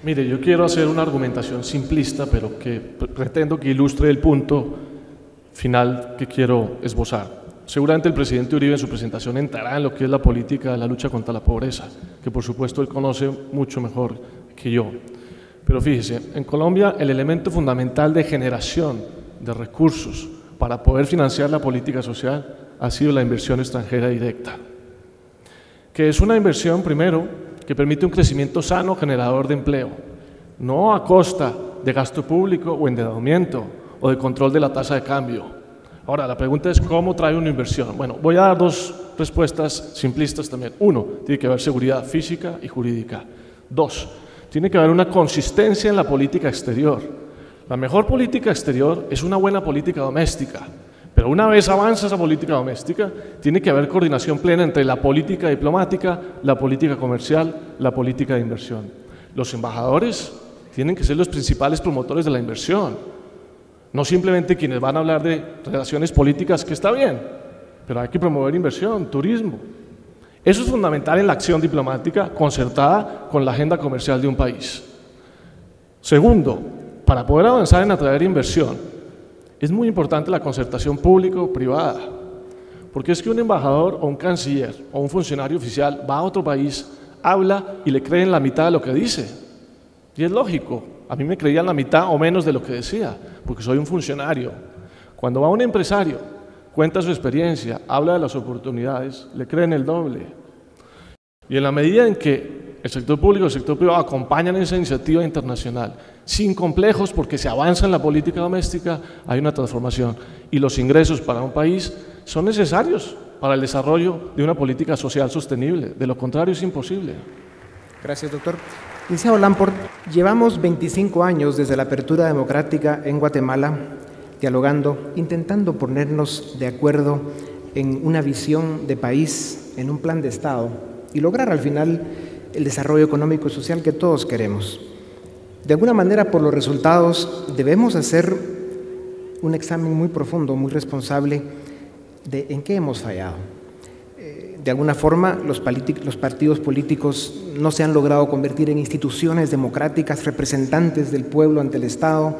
Mire, yo quiero hacer una argumentación simplista, pero que pretendo que ilustre el punto final que quiero esbozar. Seguramente el presidente Uribe en su presentación entrará en lo que es la política de la lucha contra la pobreza, que por supuesto él conoce mucho mejor que yo. Pero fíjese, en Colombia el elemento fundamental de generación de recursos para poder financiar la política social ha sido la inversión extranjera directa, que es una inversión, primero, que permite un crecimiento sano generador de empleo, no a costa de gasto público o endeudamiento o de control de la tasa de cambio. Ahora, la pregunta es ¿cómo trae una inversión? Bueno, voy a dar dos respuestas simplistas también. Uno, tiene que haber seguridad física y jurídica. Dos, tiene que haber una consistencia en la política exterior. La mejor política exterior es una buena política doméstica, pero una vez avanza esa política doméstica, tiene que haber coordinación plena entre la política diplomática, la política comercial, la política de inversión. Los embajadores tienen que ser los principales promotores de la inversión, no simplemente quienes van a hablar de relaciones políticas, que está bien, pero hay que promover inversión, turismo. Eso es fundamental en la acción diplomática concertada con la agenda comercial de un país. Segundo, para poder avanzar en atraer inversión, es muy importante la concertación público-privada, porque es que un embajador o un canciller o un funcionario oficial va a otro país, habla y le creen la mitad de lo que dice. Y es lógico, a mí me creían la mitad o menos de lo que decía, porque soy un funcionario. Cuando va un empresario, cuenta su experiencia, habla de las oportunidades, le creen el doble. Y en la medida en que el sector público y el sector privado acompañan esa iniciativa internacional, sin complejos, porque se avanza en la política doméstica, hay una transformación. Y los ingresos para un país son necesarios para el desarrollo de una política social sostenible. De lo contrario, es imposible. Gracias, doctor. Licenciado Lamport, llevamos 25 años desde la apertura democrática en Guatemala, dialogando, intentando ponernos de acuerdo en una visión de país, en un plan de Estado y lograr al final el desarrollo económico y social que todos queremos. De alguna manera, por los resultados, debemos hacer un examen muy profundo, muy responsable de en qué hemos fallado. De alguna forma, los partidos políticos no se han logrado convertir en instituciones democráticas, representantes del pueblo ante el Estado.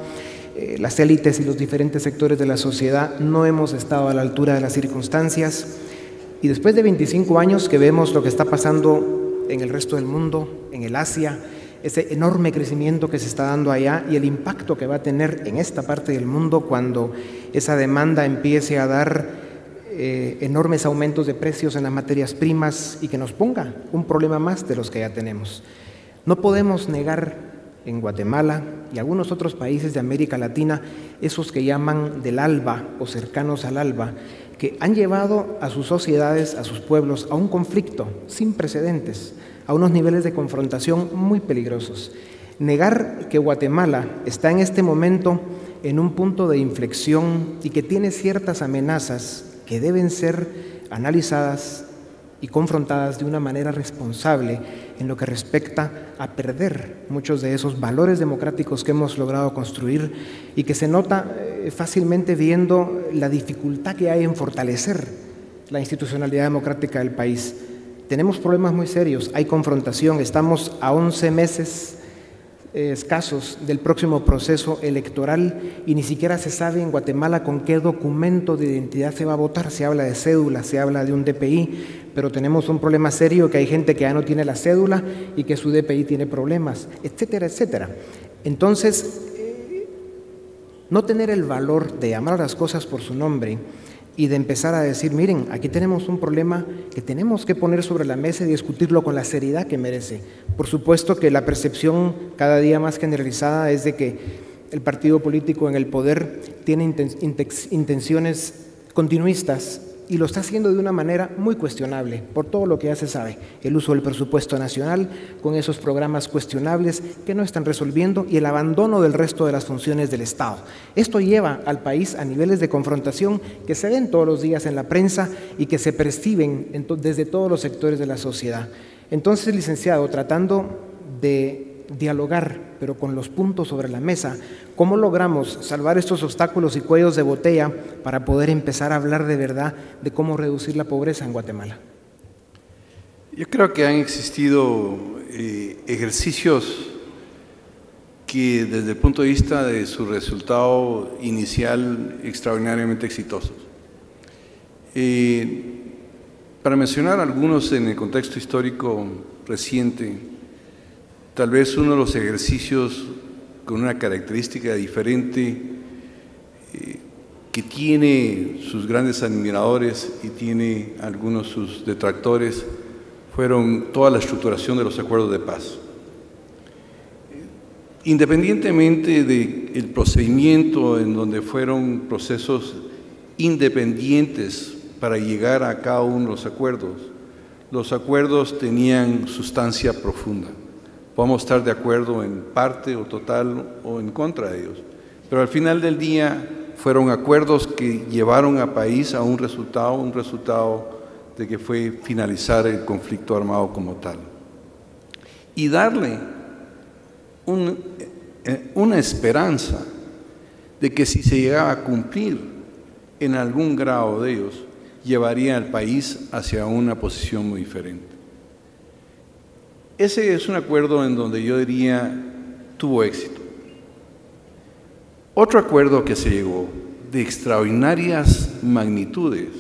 Las élites y los diferentes sectores de la sociedad no hemos estado a la altura de las circunstancias. Y después de 25 años que vemos lo que está pasando en el resto del mundo, en el Asia, ese enorme crecimiento que se está dando allá y el impacto que va a tener en esta parte del mundo cuando esa demanda empiece a dar enormes aumentos de precios en las materias primas y que nos ponga un problema más de los que ya tenemos. No podemos negar en Guatemala y algunos otros países de América Latina, esos que llaman del ALBA o cercanos al ALBA, que han llevado a sus sociedades, a sus pueblos, a un conflicto sin precedentes, a unos niveles de confrontación muy peligrosos. Negar que Guatemala está en este momento en un punto de inflexión y que tiene ciertas amenazas que deben ser analizadas y confrontadas de una manera responsable en lo que respecta a perder muchos de esos valores democráticos que hemos logrado construir y que se nota fácilmente viendo la dificultad que hay en fortalecer la institucionalidad democrática del país. Tenemos problemas muy serios, hay confrontación, estamos a 11 meses escasos del próximo proceso electoral y ni siquiera se sabe en Guatemala con qué documento de identidad se va a votar. Se habla de cédula, se habla de un DPI, pero tenemos un problema serio que hay gente que ya no tiene la cédula y que su DPI tiene problemas, etcétera, etcétera. Entonces, no tener el valor de llamar a las cosas por su nombre y de empezar a decir, miren, aquí tenemos un problema que tenemos que poner sobre la mesa y discutirlo con la seriedad que merece. Por supuesto que la percepción cada día más generalizada es de que el partido político en el poder tiene intenciones continuistas y lo está haciendo de una manera muy cuestionable, por todo lo que ya se sabe. El uso del presupuesto nacional, con esos programas cuestionables que no están resolviendo y el abandono del resto de las funciones del Estado. Esto lleva al país a niveles de confrontación que se ven todos los días en la prensa y que se perciben desde todos los sectores de la sociedad. Entonces, licenciado, tratando de dialogar, pero con los puntos sobre la mesa, ¿cómo logramos salvar estos obstáculos y cuellos de botella para poder empezar a hablar de verdad de cómo reducir la pobreza en Guatemala? Yo creo que han existido ejercicios que desde el punto de vista de su resultado inicial extraordinariamente exitosos. Para mencionar algunos en el contexto histórico reciente, tal vez uno de los ejercicios con una característica diferente, que tiene sus grandes admiradores y tiene algunos sus detractores, fueron toda la estructuración de los acuerdos de paz. Independientemente del procedimiento en donde fueron procesos independientes para llegar a cada uno de los acuerdos tenían sustancia profunda. Podemos estar de acuerdo en parte o total o en contra de ellos, pero al final del día fueron acuerdos que llevaron al país a un resultado de que fue finalizar el conflicto armado como tal. Y darle una esperanza de que si se llegaba a cumplir en algún grado de ellos, llevaría al país hacia una posición muy diferente. Ese es un acuerdo en donde yo diría tuvo éxito. Otro acuerdo que se llegó de extraordinarias magnitudes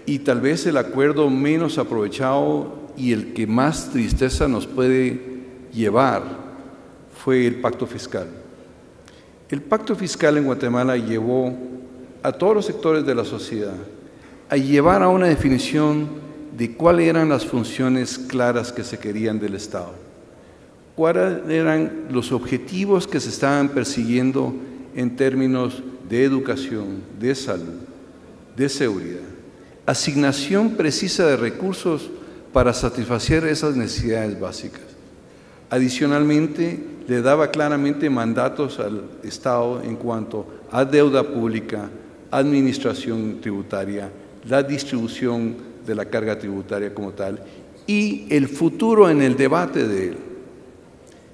y tal vez el acuerdo menos aprovechado y el que más tristeza nos puede llevar fue el pacto fiscal. El pacto fiscal en Guatemala llevó a todos los sectores de la sociedad a llevar a una definición de cuáles eran las funciones claras que se querían del Estado, cuáles eran los objetivos que se estaban persiguiendo en términos de educación, de salud, de seguridad, asignación precisa de recursos para satisfacer esas necesidades básicas. Adicionalmente, le daba claramente mandatos al Estado en cuanto a deuda pública, administración tributaria, la distribución de la carga tributaria como tal y el futuro en el debate de él.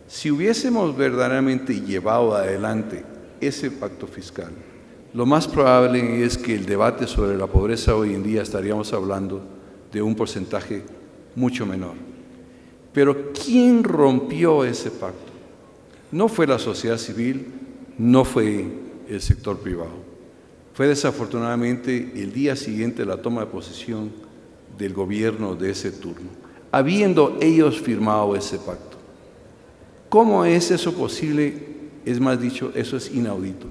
Si hubiésemos verdaderamente llevado adelante ese pacto fiscal, lo más probable es que el debate sobre la pobreza hoy en día estaríamos hablando de un porcentaje mucho menor. Pero ¿quién rompió ese pacto? No fue la sociedad civil, no fue el sector privado. Fue desafortunadamente el día siguiente de la toma de posesión del gobierno de ese turno, habiendo ellos firmado ese pacto. ¿Cómo es eso posible? Es más dicho, eso es inaudito.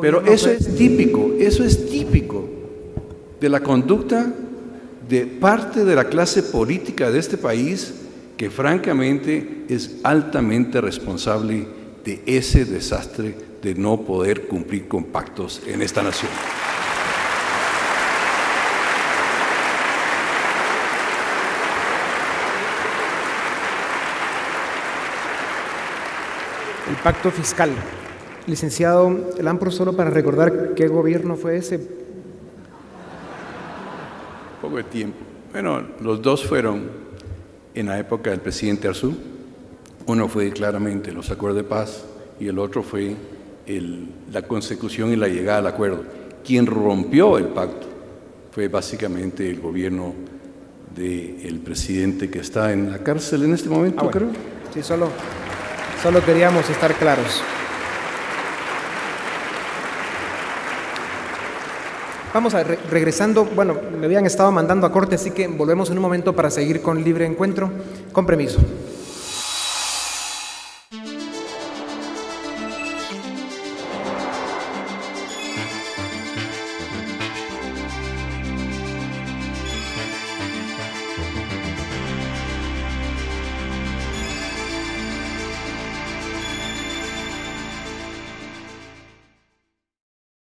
Pero eso es típico de la conducta de parte de la clase política de este país, que francamente es altamente responsable de ese desastre de no poder cumplir con pactos en esta nación. El pacto fiscal. Licenciado Lamport, solo para recordar qué gobierno fue ese. Poco de tiempo. Bueno, los dos fueron en la época del presidente Arzú. Uno fue claramente los acuerdos de paz y el otro fue la consecución y la llegada al acuerdo. Quien rompió el pacto fue básicamente el gobierno del presidente que está en la cárcel en este momento, bueno. creo. Sí, solo queríamos estar claros. Vamos a regresando, bueno, me habían estado mandando a corte, así que volvemos en un momento para seguir con Libre Encuentro. Con permiso.